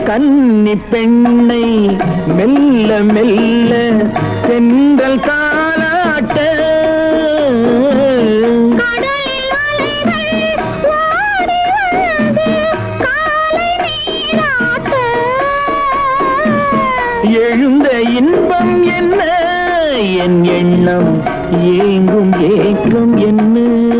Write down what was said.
கன்னி பெண்ணை மெல்ல மெல்ல தென்றல் தாலாட்ட எழுந்த இன்பம் என்ன என் எண்ணம் ஏங்கும் ஏக்கம் என்ன